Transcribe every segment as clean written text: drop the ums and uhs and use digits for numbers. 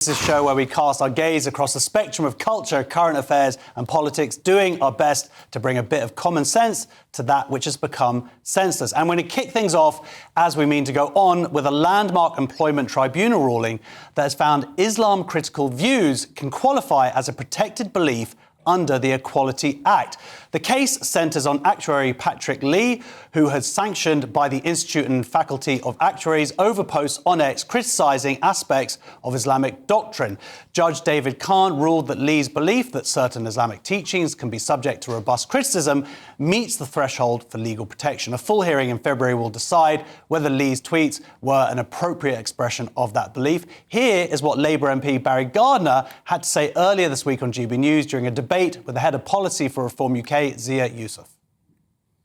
This is a show where we cast our gaze across the spectrum of culture, current affairs and politics, doing our best to bring a bit of common sense to that which has become senseless. And we're going to kick things off as we mean to go on with a landmark employment tribunal ruling that has found Islam critical views can qualify as a protected belief under the Equality Act. The case centres on Actuary Patrick Lee, who has sanctioned by the Institute and Faculty of Actuaries over posts on X criticising aspects of Islamic doctrine. Judge David Khan ruled that Lee's belief that certain Islamic teachings can be subject to robust criticism meets the threshold for legal protection. A full hearing in February will decide whether Lee's tweets were an appropriate expression of that belief. Here is what Labour MP Barry Gardiner had to say earlier this week on GBNews during a debate with the head of policy for Reform UK, Zia Yusuf.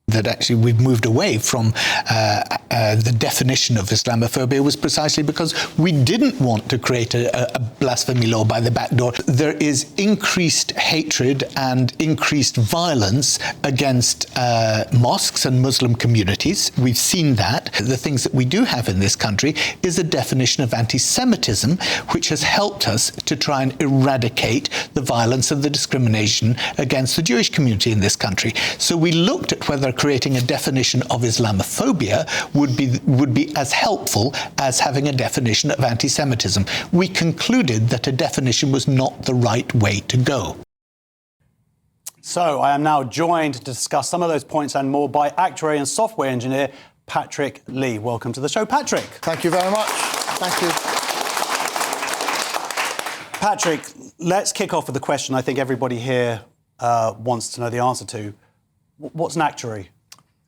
That actually we've moved away from the definition of Islamophobia was precisely because we didn't want to create a blasphemy law by the back door. There is increased hatred and increased violence against mosques and Muslim communities. We've seen that. The things that we do have in this country is a definition of anti-Semitism, which has helped us to try and eradicate the violence and the discrimination against the Jewish community in this country. So we looked at whether creating a definition of Islamophobia would be as helpful as having a definition of anti-Semitism. We concluded that a definition was not the right way to go. So I am now joined to discuss some of those points and more by actuary and software engineer Patrick Lee. Welcome to the show, Patrick. Thank you very much. Thank you. Patrick, let's kick off with the question I think everybody here wants to know the answer to. What's an actuary?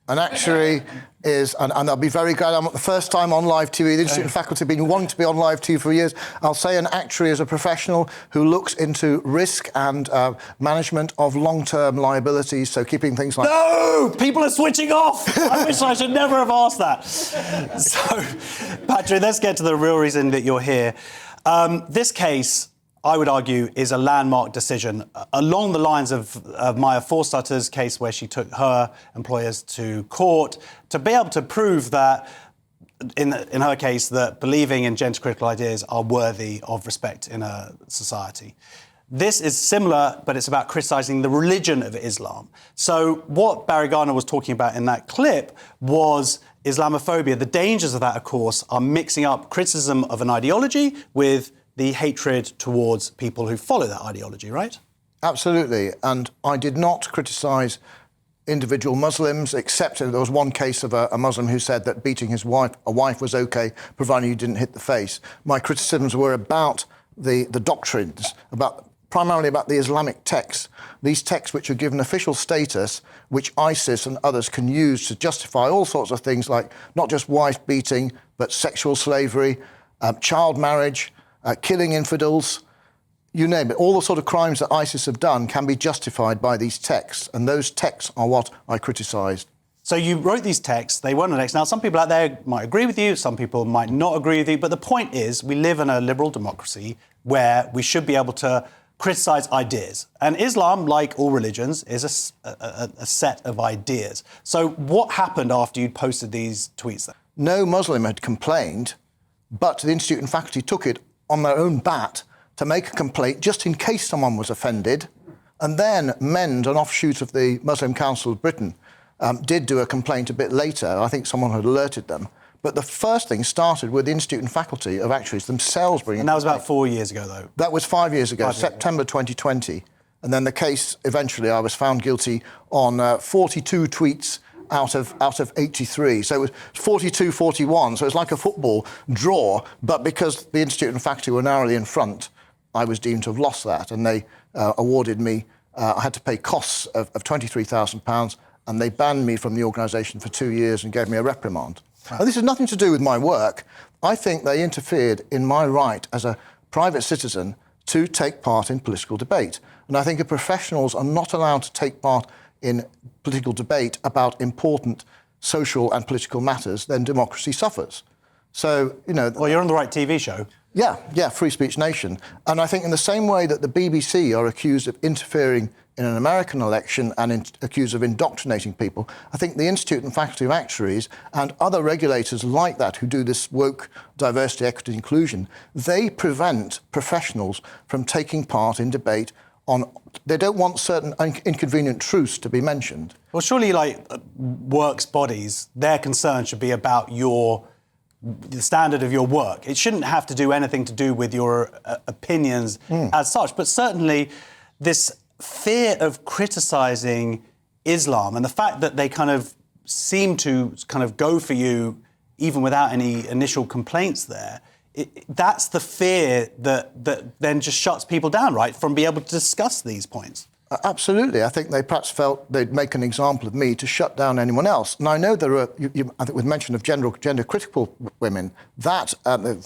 An actuary is, and I'll be very glad I'm not the first time on live TV. The Institute and Faculty have been wanting to be on live TV for years. I'll say an actuary is a professional who looks into risk and management of long-term liabilities, so keeping things like... No! People are switching off! I wish I should never have asked that. So, Patrick, let's get to the real reason that you're here. This case, I would argue, is a landmark decision along the lines of Maya Forstadter's case, where she took her employers to court to be able to prove that, in her case, that believing in gender-critical ideas are worthy of respect in a society. This is similar, but it's about criticising the religion of Islam. So what Barry Gardiner was talking about in that clip was Islamophobia. The dangers of that, of course, are mixing up criticism of an ideology with the hatred towards people who follow that ideology, right? Absolutely. And I did not criticise individual Muslims, except there was one case of a Muslim who said that beating a wife was OK, providing you didn't hit the face. My criticisms were about the doctrines, primarily about the Islamic texts, these texts which are given official status, which ISIS and others can use to justify all sorts of things like not just wife beating, but sexual slavery, child marriage, killing infidels, you name it. All the sort of crimes that ISIS have done can be justified by these texts, and those texts are what I criticised. So you wrote these texts, they weren't on X. Now, some people out there might agree with you, some people might not agree with you, but the point is we live in a liberal democracy where we should be able to criticise ideas. And Islam, like all religions, is a set of ideas. So what happened after you'd posted these tweets then? No Muslim had complained, but the Institute and Faculty took it on their own bat to make a complaint just in case someone was offended. And then MEND, an offshoot of the Muslim Council of Britain, did do a complaint a bit later. I think someone had alerted them. But the first thing started with the Institute and Faculty of Actuaries themselves bringing... And that was about 4 years ago, though? That was 5 years ago, September 2020. And then the case, eventually, I was found guilty on 42 tweets out of 83. So it was 42-41, so it's like a football draw, but because the Institute and Faculty were narrowly in front, I was deemed to have lost that, and they awarded me, I had to pay costs of £23,000, and they banned me from the organisation for 2 years and gave me a reprimand. Wow. And this has nothing to do with my work. I think they interfered in my right as a private citizen to take part in political debate. And I think if professionals are not allowed to take part in political debate about important social and political matters, then democracy suffers. So, you know... Well, you're on the right TV show. Yeah, free speech nation. And I think in the same way that the BBC are accused of interfering in an American election and accused of indoctrinating people, I think the Institute and Faculty of Actuaries and other regulators like that who do this woke diversity, equity, inclusion, they prevent professionals from taking part in debate on... They don't want certain inconvenient truths to be mentioned. Well, surely, works bodies, their concern should be about the standard of your work. It shouldn't have to do anything to do with your opinions as such. But certainly this fear of criticising Islam and the fact that they kind of seem to kind of go for you even without any initial complaints there, that's the fear that then just shuts people down, right, from being able to discuss these points. Absolutely. I think they perhaps felt they'd make an example of me to shut down anyone else. And I know there are, I think with mention of gender-critical women, that,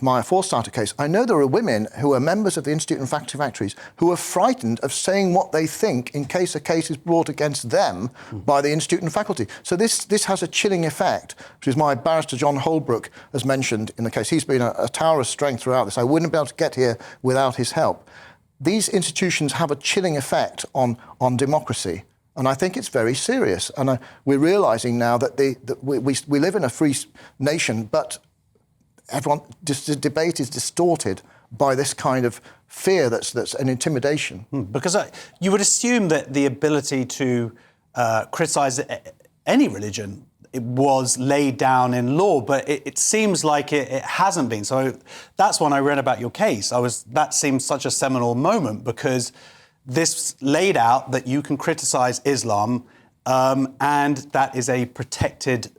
my for-starter case, I know there are women who are members of the Institute and Faculty of Actuaries who are frightened of saying what they think in case a case is brought against them by the Institute and Faculty. So this has a chilling effect, which is my barrister John Holbrook has mentioned in the case. He's been a tower of strength throughout this. I wouldn't be able to get here without his help. These institutions have a chilling effect on democracy, and I think it's very serious. And we're realising now that we live in a free nation, but the debate is distorted by this kind of fear that's an intimidation. Because you would assume that the ability to criticise any religion, it was laid down in law, but it seems like it hasn't been. So that's when I read about your case. That seemed such a seminal moment because this laid out that you can criticise Islam and that is a protected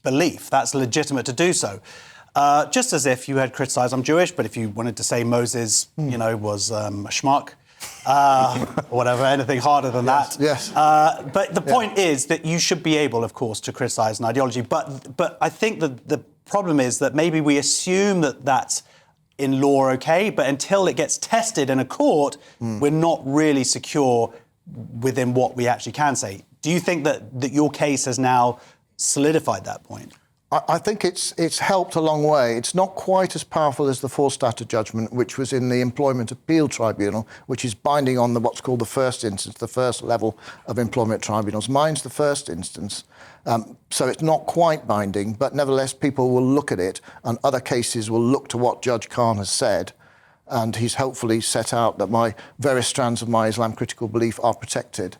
belief. That's legitimate to do so. Just as if you had criticised, I'm Jewish, but if you wanted to say Moses, was a schmuck, or whatever, anything harder than that. Yes. But the point is that you should be able, of course, to criticise an ideology. But I think that the problem is that maybe we assume that that's in law okay, but until it gets tested in a court, we're not really secure within what we actually can say. Do you think that your case has now solidified that point? I think it's helped a long way. It's not quite as powerful as the for-starter judgment, which was in the Employment Appeal Tribunal, which is binding on what's called the first instance, the first level of employment tribunals. Mine's the first instance, so it's not quite binding, but nevertheless people will look at it, and other cases will look to what Judge Khan has said, and he's hopefully set out that my various strands of my Islam critical belief are protected.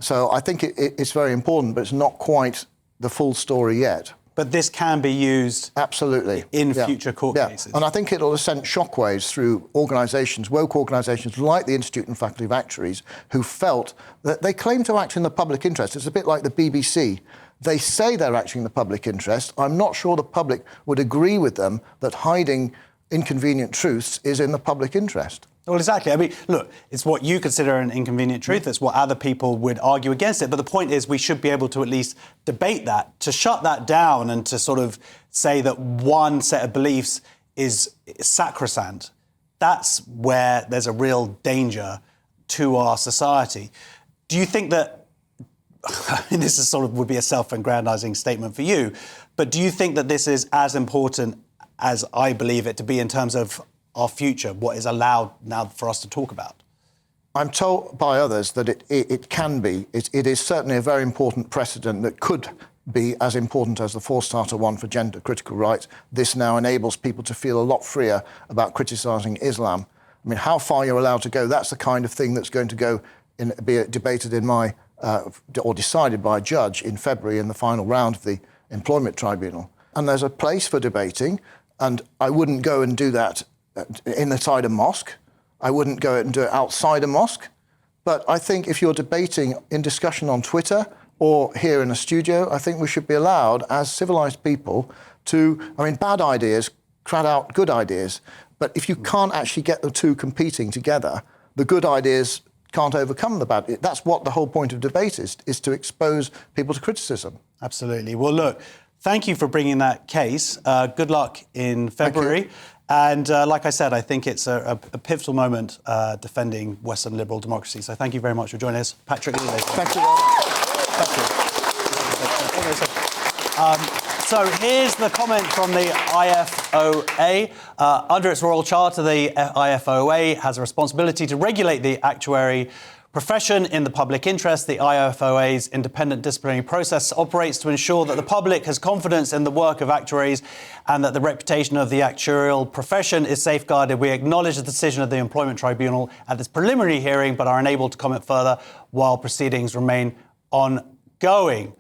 So I think it's very important, but it's not quite the full story yet. But this can be used absolutely in future court cases. And I think it'll send shockwaves through organisations, woke organisations like the Institute and Faculty of Actuaries, who felt that they claim to act in the public interest. It's a bit like the BBC. They say they're acting in the public interest. I'm not sure the public would agree with them that hiding inconvenient truths is in the public interest. Well, exactly. I mean, look, it's what you consider an inconvenient truth. It's what other people would argue against it. But the point is we should be able to at least debate that, to shut that down and to sort of say that one set of beliefs is sacrosanct. That's where there's a real danger to our society. Do you think that, I mean, this is sort of would be a self-aggrandizing statement for you, but do you think that this is as important as I believe it to be in terms of our future, what is allowed now for us to talk about? I'm told by others that it can be. It is certainly a very important precedent that could be as important as the for-starter one for gender-critical rights. This now enables people to feel a lot freer about criticising Islam. I mean, how far you're allowed to go, that's the kind of thing that's going to be debated in or decided by a judge in February in the final round of the Employment Tribunal. And there's a place for debating, and I wouldn't go and do that inside a mosque. I wouldn't go and do it outside a mosque. But I think if you're debating in discussion on Twitter or here in a studio, I think we should be allowed, as civilised people, bad ideas crowd out good ideas. But if you can't actually get the two competing together, the good ideas can't overcome the bad. That's what the whole point of debate is to expose people to criticism. Absolutely. Well, look, thank you for bringing that case. Good luck in February. And like I said, I think it's a pivotal moment defending Western liberal democracy. So thank you very much for joining us. Patrick Lee. Thank you very much. Thank you. So here's the comment from the IFOA. Under its Royal Charter, the IFOA has a responsibility to regulate the actuary profession in the public interest. The IFOA's independent disciplinary process operates to ensure that the public has confidence in the work of actuaries and that the reputation of the actuarial profession is safeguarded. We acknowledge the decision of the Employment Tribunal at this preliminary hearing, but are unable to comment further while proceedings remain ongoing.